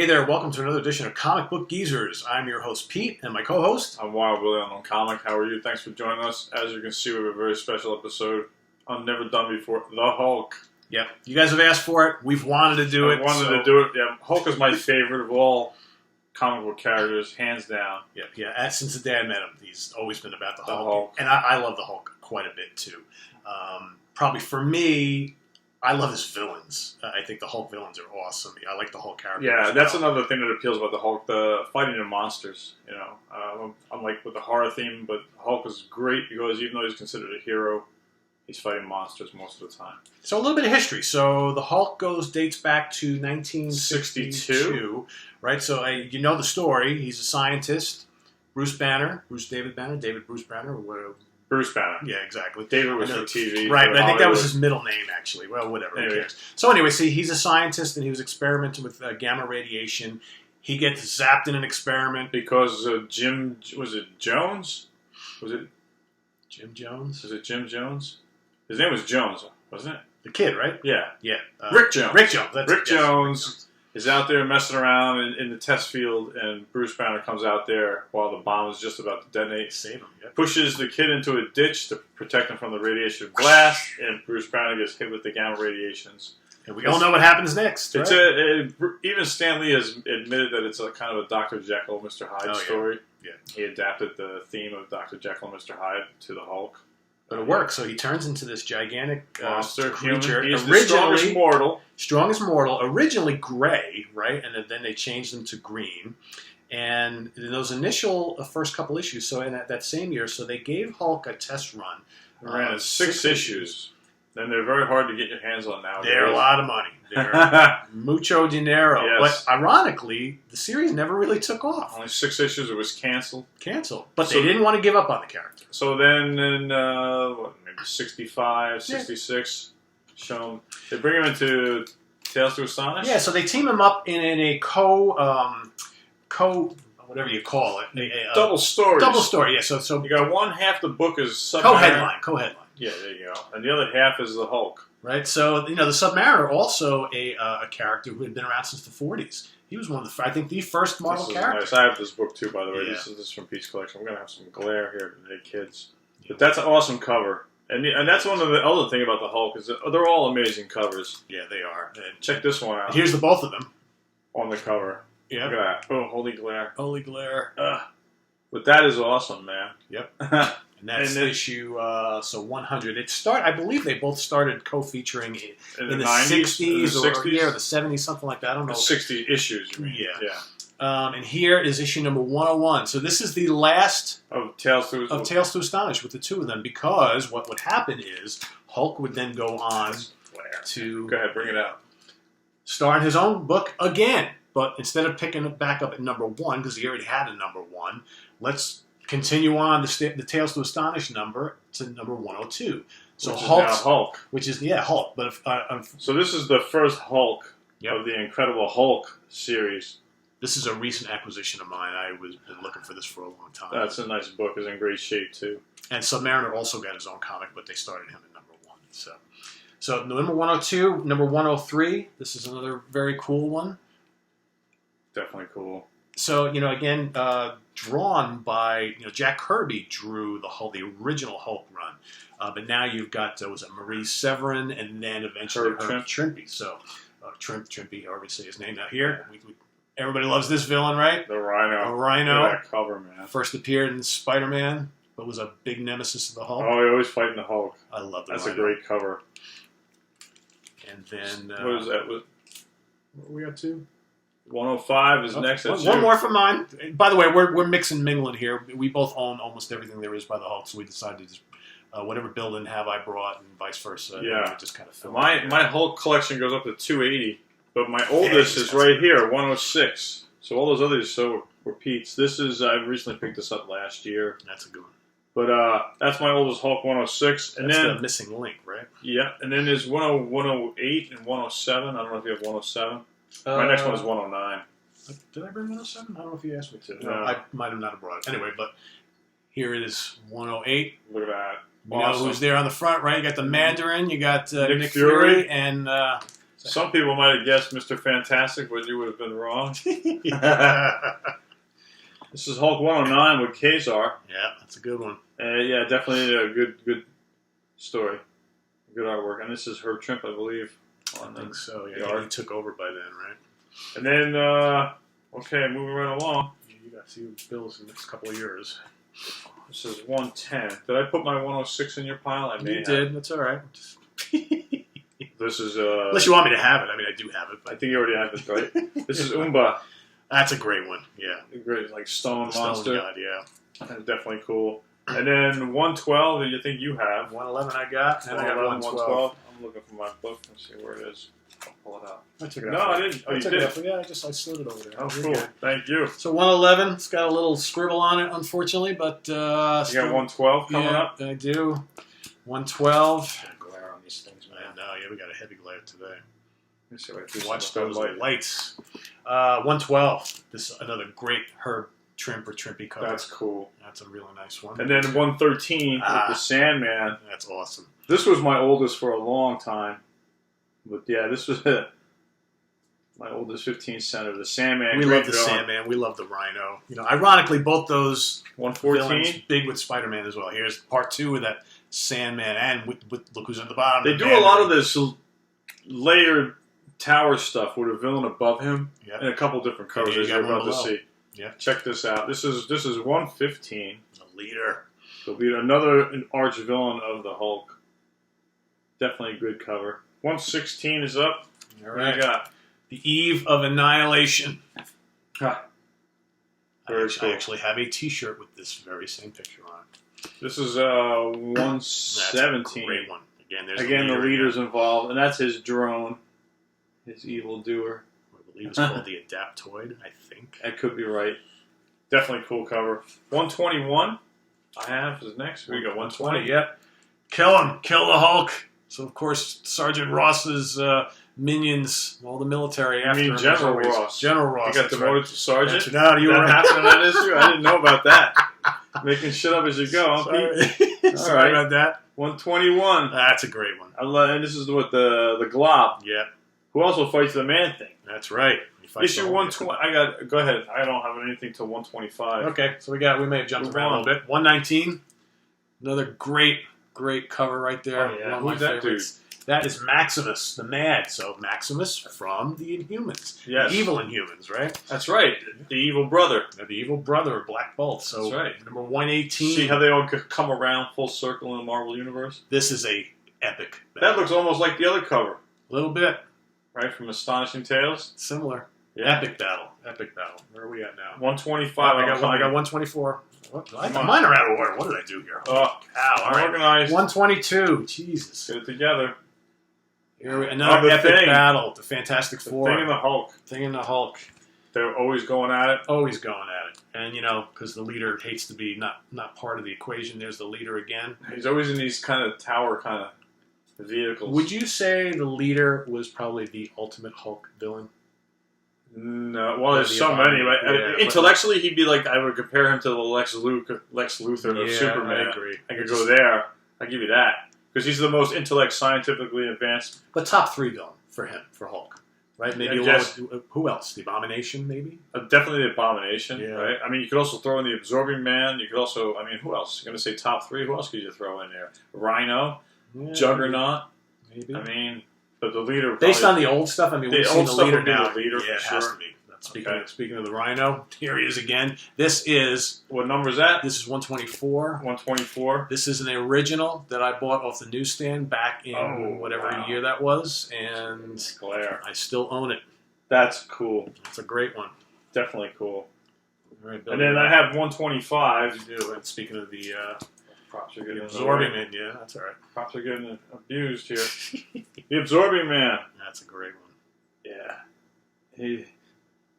Hey there, welcome to another edition of Comic Book Geezers. I'm your host, Pete, and my co-host... I'm Wild Willie on Comic. How are you? Thanks for joining us. As you can see, we have a very special episode on Never Done Before, The Hulk. Yep, you guys have asked for it. We've wanted to do it. Yeah, Hulk is my favorite of all comic book characters, hands down. Yeah. Since the day I met him, he's always been about the Hulk. And I love the Hulk quite a bit, too. Probably for me... I love his villains. I think the Hulk villains are awesome. I like the Hulk character. Yeah, that's another thing that appeals about the Hulk, the fighting the monsters. You know, unlike with the horror theme, but Hulk is great because even though he's considered a hero, he's fighting monsters most of the time. So a little bit of history. So the Hulk dates back to 1962, right? So you know the story. He's a scientist. Bruce Banner, David Bruce Banner, whatever. Bruce Banner. Yeah, exactly. David was for TV. Right, but I think that was his middle name, actually. Well, whatever. Who cares? So anyway, see, he's a scientist, and he was experimenting with gamma radiation. He gets zapped in an experiment. Because was it Jones? Was it Jim Jones? Was it Jim Jones? His name was Jones, wasn't it? The kid, right? Yeah. Yeah. Rick Jones. Rick Jones. Rick Jones is out there messing around in the test field, and Bruce Banner comes out there while the bomb is just about to detonate. Save him, yep. Pushes the kid into a ditch to protect him from the radiation blast, and Bruce Banner gets hit with the gamma radiations. And we all know what happens next, right? Even Stan Lee has admitted that it's a kind of a Dr. Jekyll, Mr. Hyde story. Yeah. He adapted the theme of Dr. Jekyll and Mr. Hyde to the Hulk. But it works. So he turns into this gigantic monster creature. He's the strongest mortal. Strongest mortal. Originally gray, right? And then they changed him to green. And in those initial first couple issues, so in that same year, so they gave Hulk a test run. Ran six issues. And they're very hard to get your hands on now. They're a lot of money. They're mucho dinero. Yes. But ironically, the series never really took off. Only 6 issues. It was canceled. But they didn't want to give up on the character. So then in, maybe 65, 66, shown. They bring him into Tales to Astonish? Yeah, so they team him up in a whatever you call it. Double story. Double story, yeah. So you got one half the book is Submariner. Co-headline. Yeah, there you go. And the other half is the Hulk. Right, so, the Submariner, also a character who had been around since the 40s. He was one of the, I think, the first Marvel character. Nice. I have this book, too, by the way. Yeah. This is from Pete's collection. We're going to have some glare here today, kids. But that's an awesome cover. And that's one of the other thing about the Hulk is that they're all amazing covers. Yeah, they are. And check this one out. Here's the both of them. On the cover. Yeah. Look at that. Oh, holy glare. Holy glare. But that is awesome, man. Yep. And that's issue 100. I believe they both started co-featuring in the 60s or the 70s, something like that. I don't know. 60 issues, you mean. Yeah. And here is issue number 101. So this is the last of Tales to Astonish with the two of them, because what would happen is Hulk would then go on to... Go ahead, bring it out. Star in his own book again. But instead of picking it back up at number 1, because he already had a number 1, let's continue on the Tales to Astonish number to number 102. So Hulk. Which is, Hulk. But so this is the first Hulk of the Incredible Hulk series. This is a recent acquisition of mine. I was been looking for this for a long time. That's a nice book. It's in great shape, too. And Submariner also got his own comic, but they started him at number 1. So number 102, number 103. This is another very cool one. Definitely cool. So, again, drawn by, Jack Kirby drew the original Hulk run. But now you've got, was it Marie Severin and then eventually Herb Trimpe. So, Trimpe, however you say his name. Now here, everybody loves this villain, right? The Rhino. The Rhino. Look at that cover, man. First appeared in Spider-Man, but was a big nemesis of the Hulk. Oh, he always fighting the Hulk. I love that. That's a great cover. And then... what was that? What were we up to? 105 is next. One more from mine. By the way, we're mixing mingling here. We both own almost everything there is by the Hulk, so we decided to just whatever building have I brought and vice versa. Yeah, just kind of fill my Hulk collection goes up to 280, but my oldest is right here, 106. So all those others were Pete's. This is I recently picked this up last year. That's a good one. But that's my oldest Hulk, 106. And that's then the missing link, right? Yeah, and then there's 108 and 107. I don't know if you have 107. My next one is 109. Did I bring 107? I don't know if you asked me to. No. I might have not brought it. Anyway, but here it is, 108. Look at that. You know who's there on the front, right? You got the Mandarin, you got Nick Fury, and Some people might have guessed Mr. Fantastic, but you would have been wrong. This is Hulk 109 with Kazar. Yeah, that's a good one. Yeah, definitely a good story. Good artwork. And this is Herb Trimp, I believe. I think so, yeah. He took over by then, right? And then, okay, moving right along. You got to see Bill's in the next couple of years. This is 110. Did I put my 106 in your pile? I may have. Did. That's all right. This is... Unless you want me to have it. I mean, I do have it. But I think you already have it, right? This is Umba. That's a great one, yeah. Great, like Stone Stone Monster. God, yeah. Definitely cool. And then 112 that you think you have. 111 I got, and I got 112. I'm looking for my book. Let's see where it is. I'll pull it out. I took it No, out. I didn't. Oh, you did? Yeah, I slid it over there. Oh, cool. Thank you. So 111, it's got a little scribble on it, unfortunately, but... You got 112 coming up? I do. 112. Glare on these things, man. I know, yeah, we got a heavy glare today. Let me see if I can Watch see those light. lights. 112. This is another great Herb Trimp or Trimpy cover. That's cool. That's a really nice one. And then 113 with the Sandman. That's awesome. This was my oldest for a long time. But yeah, this was my oldest 15 center. The Sandman. We love the Sandman. We love the Rhino. You know, ironically, both those 114 big with Spider-Man as well. Here's part 2 with that Sandman, and with look who's at the bottom. They do a lot of this layered tower stuff with a villain above him Yep. and a couple different covers you as got you're one about to below. see. Yeah. Check this out. This is 115. The leader. There'll be another arch villain of the Hulk. Definitely a good cover. 116 is up. All What do right. you got? The Eve of Annihilation. Ha. I actually have a T-shirt with this very same picture on it. This is That's a 117. great one. Again, there's Again, the leader leader's involved, and that's his drone, his evil doer. I believe it's called the Adaptoid, I think. That could be right. Definitely cool cover. 121, I have, is next. We got 120. Yep. Kill him. Kill the Hulk. So, of course, Sergeant Ross's minions, all the military after mean him. General as always. Ross. General Ross. He got that's demoted right. to sergeant. No, you were That happened on that issue? I didn't know about that. Making shit up as you go. Huh, Pete? Sorry about that. 121. That's a great one. I love, and this is what the Glob, Yeah, who also fights the Man-Thing. that's right. He fights Issue the Hulk. 120. Go ahead. I don't have anything till 125. Okay, so we may have jumped Move around on. a little bit. 119. Another great cover right there. Oh, yeah. One of my Who's that favorites. That is Maximus, the Mad. So Maximus from the Inhumans. Yes. The evil Inhumans, right? That's right. The evil brother. The evil brother of Black Bolt. So That's right. number 118. See how they all come around full circle in the Marvel Universe? This is a epic. That looks almost like the other cover, a little bit right? From Astonishing Tales. similar. Yeah. Epic battle. Epic battle. Where are we at now? 125. I got 124. What? Come Mine on. are out of order. What did I do here? Oh, Cow. All right. organized. 122. Jesus. Get it together. Here another the epic Thing. battle. The Fantastic The Four. Thing and the Hulk. Thing and the Hulk. They're always going at it. Always going at it. And, you know, because the leader hates to be not part of the equation, there's the leader again. He's always in these kind of tower kind of vehicles. Would you say the leader was probably the ultimate Hulk villain? No, well, there's The so many. Abomination. But Yeah, intellectually, he'd be like, I would compare him to the Lex Luthor of Superman. I agree. I could go there. I give you that because he's the most intellect, scientifically advanced. But top 3 villain for him, for Hulk. Right? Maybe I guess- who else? The Abomination, maybe? Definitely the Abomination, Yeah. right? I mean, you could also throw in the Absorbing Man. You could also, I mean, who else? You're going to say top 3? Who else could you throw in there? Rhino, Yeah, Juggernaut. Maybe. I mean, but the leader. Based probably- on the old stuff, I mean, The we've seen old the stuff leader would be now. the leader yeah, for it has sure. to be. Okay. Speaking of the Rhino, here he is again. This is What number is that? 124. 124. This is an original that I bought off the newsstand back in Oh, whatever wow. year that was, and Glare. I still own it. That's cool. It's a great one. Definitely cool. All right, And then I have 125. You do. And speaking of the Props are getting Absorbing Man, yeah, that's all right. Props are getting abused here. The Absorbing Man. That's a great one. Yeah. He,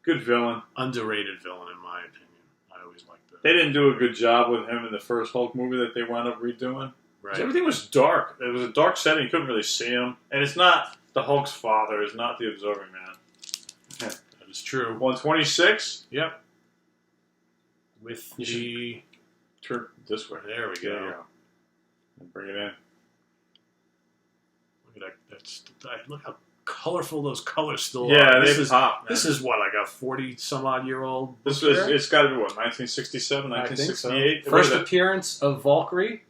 good villain. Underrated villain, in my opinion. I always liked that. They didn't do a good job with him in the first Hulk movie that they wound up redoing. 'Cause Right. everything was dark. It was a dark setting. You couldn't really see him. And it's not the Hulk's father. It's not the Absorbing Man. That is true. 126. Yep. With You the... Turn this way. There we There you go. go. And bring it in. Look at that. Look how colorful those colors still Yeah, are. they pop. This is what, like a 40-some-odd-year-old. It's got to be what, 1967, 1968. So. First appearance of Valkyrie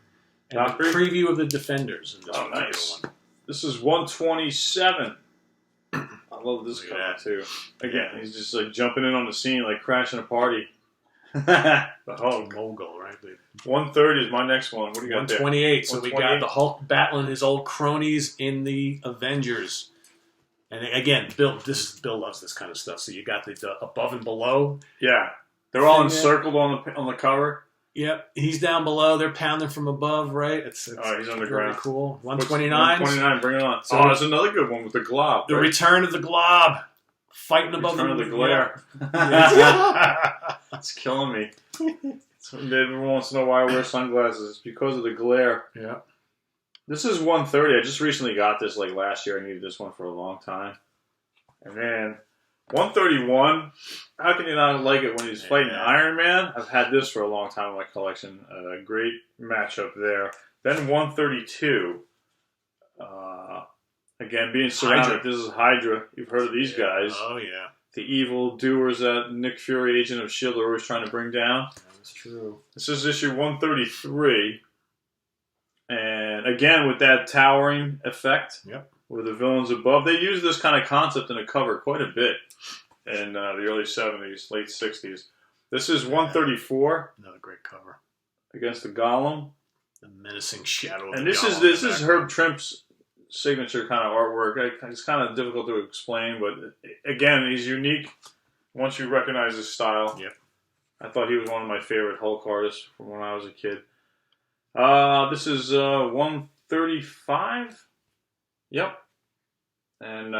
and Valkyrie? the preview of the Defenders. In this nice. one. This is 127. I love this Look at color that. too. Again, he's just like jumping in on the scene, like crashing a party. The Hulk. Mogul, right? Dude? 130 is my next one. What do you got there? 128. So we got 128. the Hulk battling his old cronies in the Avengers. And again, Bill loves this kind of stuff. So you got the above and below. Yeah, they're all Yeah. encircled on the cover. Yep, he's down below. They're pounding from above, right? It's He's underground. very cool. 129. 129, bring it on. So- There's another good one with the glob. The right? return of the Glob. Fighting above Return of the the glare. Yeah. It's killing me. Everyone wants to know why I wear sunglasses. It's because of the glare. Yeah. This is 130. I just recently got this like last year. I needed this one for a long time. And then 131. How can you not like it when he's fighting Iron Man? I've had this for a long time in my collection. A great matchup there. Then 132. Again, being surrounded. Hydra. This is Hydra. You've heard of these guys. Oh, yeah. The evil doers that Nick Fury, Agent of S.H.I.E.L.D. are always trying to bring down. That's true. This is issue 133. And again, with that towering effect, Yep. where the villain's above, they use this kind of concept in the cover quite a bit in the early 70s, late 60s. This is 134 Another great cover. against the Golem. The menacing shadow of And the this Golem is in the Herb Trimp's signature kind of artwork. It's kind of difficult to explain, but again, he's unique once you recognize his style. Yep. I thought he was one of my favorite Hulk artists from when I was a kid. This is 135. Yep. And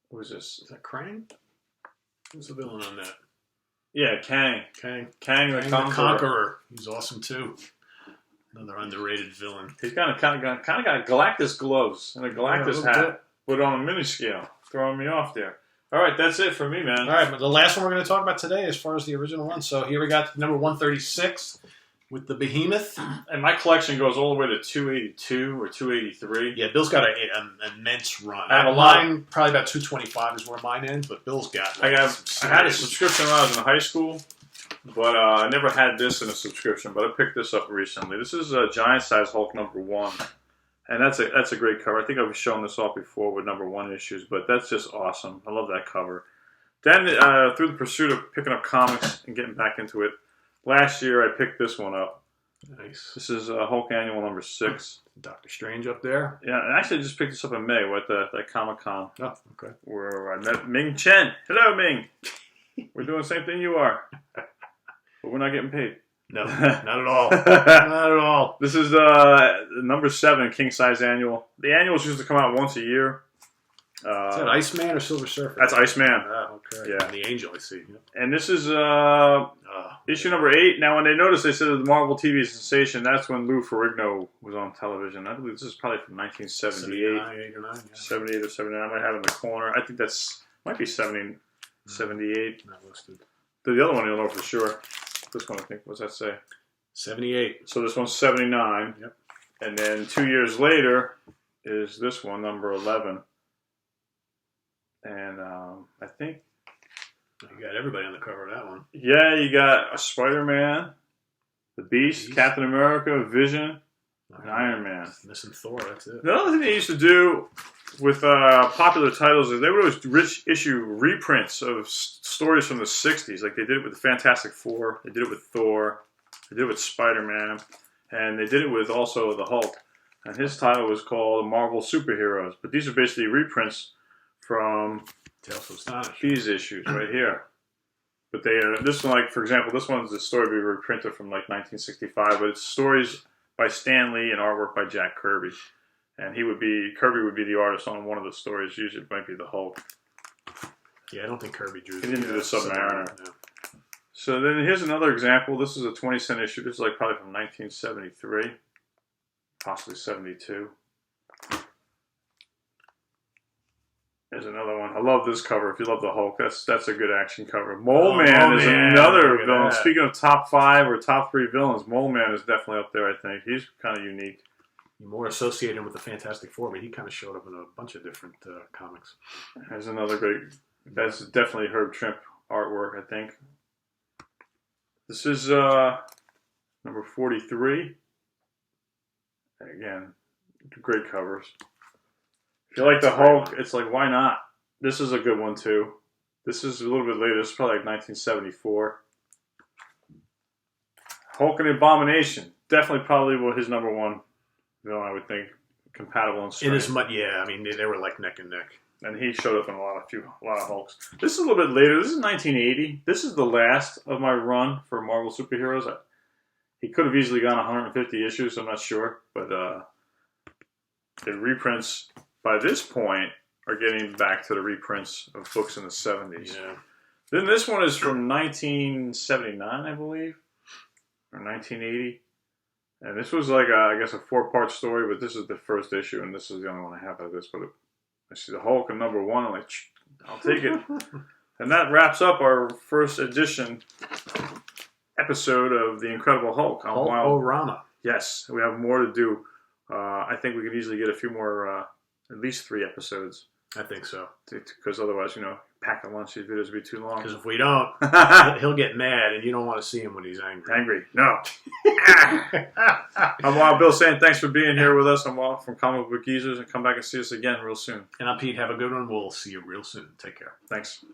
who is this? Is that Krang? Who's the villain on that? Yeah, Kang. Kang The the Conqueror. Conqueror. He's awesome too. Another underrated villain. He's kind of got Galactus gloves and a Galactus Yeah, a little hat, but on a mini scale, throwing me off there. All right, that's it for me, man. All right, but the last one we're going to talk about today, as far as the original one. So here we got number 136 with the Behemoth. And my collection goes all the way to 282 or 283. Yeah, Bill's got an immense run. I have a mine probably about 225 is where mine ends, but Bill's got. I Like, had a subscription when I was in high school, but I never had this in a subscription. But I picked this up recently. This is a giant size Hulk #1, and that's a great cover. I think I've shown this off before with #1 issues, but that's just awesome. I love that cover. Then through the pursuit of picking up comics and getting back into it, last year I picked this one up. Nice. This is Hulk Annual #6. Doctor Strange up there. Yeah, and actually I just picked this up in May with that Comic-Con. Oh, okay. Where I met Ming Chen. Hello, Ming. We're doing the same thing you are, but we're not getting paid. No, not at all. Not at all. This is #7 king size annual. The annuals used to come out once a year. Is that Iceman or Silver Surfer? That's Iceman. Ah, okay. Yeah. And the Angel, I see. Yep. And this is issue #8. Now, when they noticed, they said the Marvel TV sensation. That's when Lou Ferrigno was on television. I believe this is probably from 1978, 78 or 9, yeah. 78 or 79. I might have it in the corner. I think might be 70, 78. Not listed. The other one you'll know for sure. This one, I think, what's that say? 78. So this one's 79. Yep. And then 2 years later is this one, #11. And I think, You got everybody on the cover of that one. yeah, you got a Spider-Man, the Beast, Captain America, Vision, and Iron Man. Missing Thor, that's it. The other thing they used to do with popular titles is they would always issue reprints of stories from the 60s. Like they did it with the Fantastic Four, they did it with Thor, they did it with Spider-Man, and they did it with also the Hulk. And his title was called Marvel Superheroes. But these are basically reprints from Tales from Astonish. these issues right here. But they this one, like for example, this one's a story we reprinted from like 1965, but it's stories by Stan Lee and artwork by Jack Kirby. And Kirby would be the artist on one of the stories. Usually it might be the Hulk. Yeah, I don't think Kirby drew He didn't do the Submariner. No. So then here's another example. This is a 20-cent issue. This is like probably from 1973, possibly 72. There's another one. I love this cover. If you love the Hulk, that's a good action cover. Mole Man is another villain. Speaking of top 5 or top 3 villains, Mole Man is definitely up there, I think. He's kind of unique. more associated with the Fantastic Four, but he kind of showed up in a bunch of different comics. There's another great. That's definitely Herb Trimp artwork, I think. This is number 43. Again, great covers. If you like the Hulk, it's like, why not? This is a good one, too. This is a little bit later. This is probably like 1974. Hulk and the Abomination. Definitely probably his number one villain, I would think. Compatible in strength. I mean, they were like neck and neck. And he showed up in a lot of Hulks. This is a little bit later. This is 1980. This is the last of my run for Marvel superheroes. He could have easily gone 150 issues. I'm not sure, but the reprints by this point are getting back to the reprints of books in the 70s. Yeah. Then this one is from 1979, I believe, or 1980. And this was like, I guess, a 4-part story, but this is the first issue, and this is the only one I have of this. But I see the Hulk in number 1, I'm like, I'll take it. And that wraps up our first edition episode of The Incredible Hulk. Hulk-O-Rama. Yes, we have more to do. I think we could easily get a few more, at least 3 episodes. I think so. Because otherwise, pack a lunch, these videos would be too long. Because if we don't, he'll get mad, and you don't want to see him when he's angry. Angry. No. I'm Wild Bill saying thanks for being here with us. I'm Wild from Comic Book Geezers, and come back and see us again real soon. And I'm Pete. Have a good one. We'll see you real soon. Take care. Thanks.